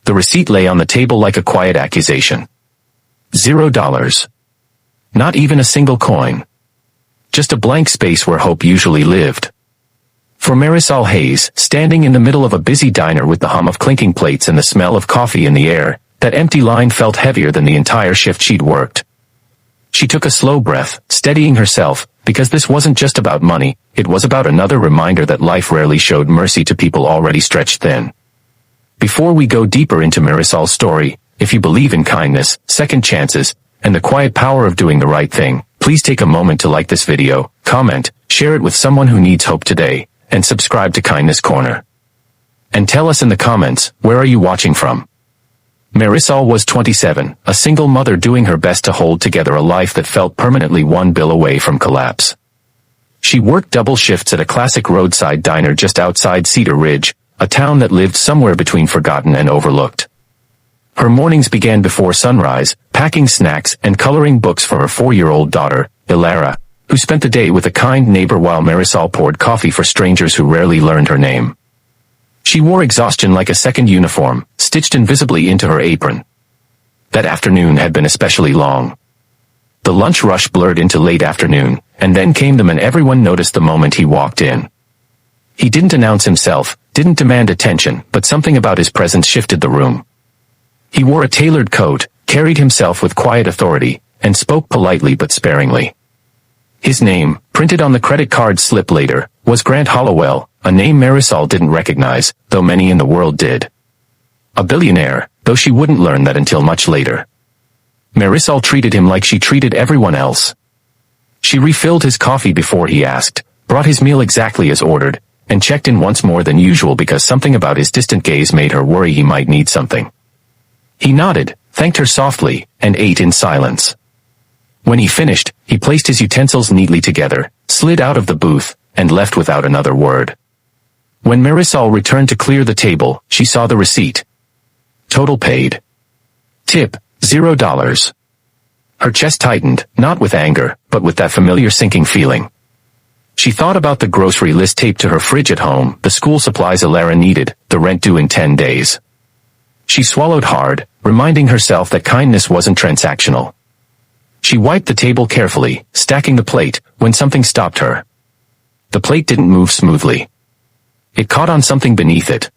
The receipt lay on the table like a quiet accusation. $0. Not even a single coin. Just a blank space where hope usually lived. For Marisol Hayes, standing in the middle of a busy diner with the hum of clinking plates and the smell of coffee in the air, that empty line felt heavier than the entire shift she'd worked. She took a slow breath, steadying herself, because this wasn't just about money, it was about another reminder that life rarely showed mercy to people already stretched thin. Before we go deeper into Marisol's story, if you believe in kindness, second chances, and the quiet power of doing the right thing, please take a moment to like this video, comment, share it with someone who needs hope today, and subscribe to Kindness Corner. And tell us in the comments, where are you watching from? Marisol was 27, a single mother doing her best to hold together a life that felt permanently one bill away from collapse. She worked double shifts at a classic roadside diner just outside Cedar Ridge, a town that lived somewhere between forgotten and overlooked. Her mornings began before sunrise, packing snacks and coloring books for her 4-year-old daughter, Ilara, who spent the day with a kind neighbor while Marisol poured coffee for strangers who rarely learned her name. She wore exhaustion like a second uniform, stitched invisibly into her apron. That afternoon had been especially long. The lunch rush blurred into late afternoon, and then came the man everyone noticed the moment he walked in. He didn't announce himself, didn't demand attention, but something about his presence shifted the room. He wore a tailored coat, carried himself with quiet authority, and spoke politely but sparingly. His name, printed on the credit card slip later, was Grant Hollowell, a name Marisol didn't recognize, though many in the world did. A billionaire, though she wouldn't learn that until much later. Marisol treated him like she treated everyone else. She refilled his coffee before he asked, brought his meal exactly as ordered, and checked in once more than usual because something about his distant gaze made her worry he might need something. He nodded, thanked her softly, and ate in silence. When he finished, he placed his utensils neatly together, slid out of the booth, and left without another word. When Marisol returned to clear the table, she saw the receipt. Total paid. Tip, $0. Her chest tightened, not with anger, but with that familiar sinking feeling. She thought about the grocery list taped to her fridge at home, the school supplies Ilara needed, the rent due in 10 days. She swallowed hard, reminding herself that kindness wasn't transactional. She wiped the table carefully, stacking the plate, when something stopped her. The plate didn't move smoothly. It caught on something beneath it.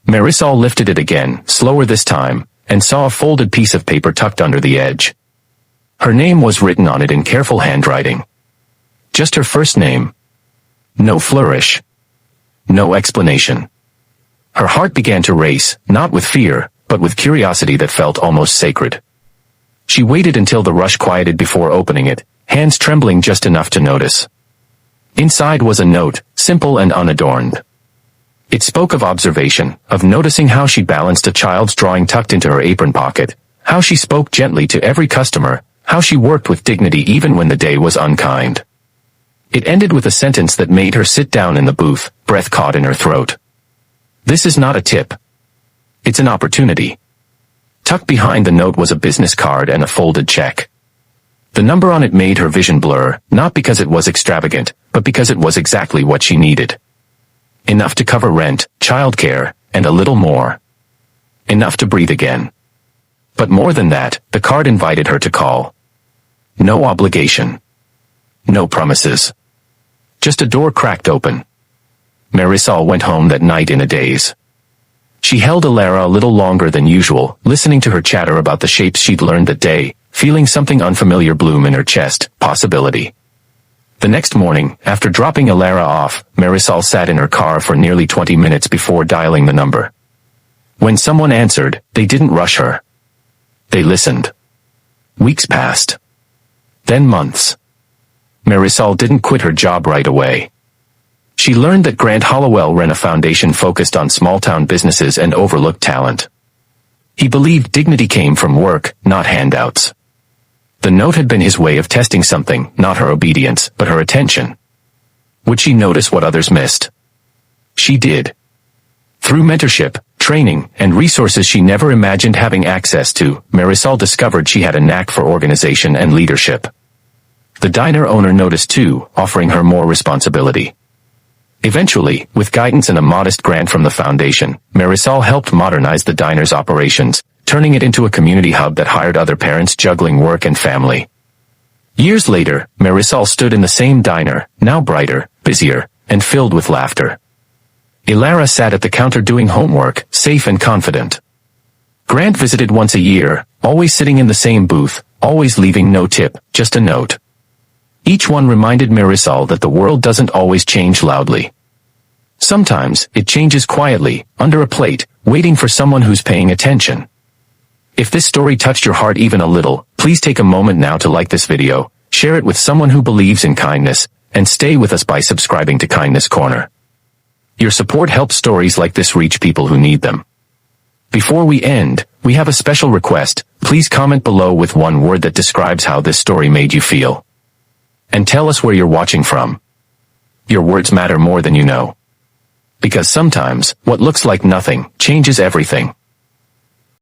Marisol lifted it again, slower this time, and saw a folded piece of paper tucked under the edge. Her name was written on it in careful handwriting. Just her first name. No flourish. No explanation. Her heart began to race, not with fear, but with curiosity that felt almost sacred. She waited until the rush quieted before opening it, hands trembling just enough to notice. Inside was a note, simple and unadorned. It spoke of observation, of noticing how she balanced a child's drawing tucked into her apron pocket, how she spoke gently to every customer, how she worked with dignity even when the day was unkind. It ended with a sentence that made her sit down in the booth, breath caught in her throat. This is not a tip. It's an opportunity. Tucked behind the note was a business card and a folded check. The number on it made her vision blur, not because it was extravagant, but because it was exactly what she needed. Enough to cover rent, childcare, and a little more. Enough to breathe again. But more than that, the card invited her to call. No obligation. No promises. Just a door cracked open. Marisol went home that night in a daze. She held Ilara a little longer than usual, listening to her chatter about the shapes she'd learned that day, feeling something unfamiliar bloom in her chest, possibility. The next morning, after dropping Ilara off, Marisol sat in her car for nearly 20 minutes before dialing the number. When someone answered, they didn't rush her. They listened. Weeks passed. Then months. Marisol didn't quit her job right away. She learned that Grant Hollowell ran a foundation focused on small-town businesses and overlooked talent. He believed dignity came from work, not handouts. The note had been his way of testing something, not her obedience, but her attention. Would she notice what others missed? She did. Through mentorship, training, and resources she never imagined having access to, Marisol discovered she had a knack for organization and leadership. The diner owner noticed too, offering her more responsibility. Eventually, with guidance and a modest grant from the foundation, Marisol helped modernize the diner's operations, turning it into a community hub that hired other parents juggling work and family. Years later, Marisol stood in the same diner, now brighter, busier, and filled with laughter. Ilara sat at the counter doing homework, safe and confident. Grant visited once a year, always sitting in the same booth, always leaving no tip, just a note. Each one reminded Marisol that the world doesn't always change loudly. Sometimes, it changes quietly, under a plate, waiting for someone who's paying attention. If this story touched your heart even a little, please take a moment now to like this video, share it with someone who believes in kindness, and stay with us by subscribing to Kindness Corner. Your support helps stories like this reach people who need them. Before we end, we have a special request. Please comment below with one word that describes how this story made you feel. And tell us where you're watching from. Your words matter more than you know. Because sometimes, what looks like nothing changes everything.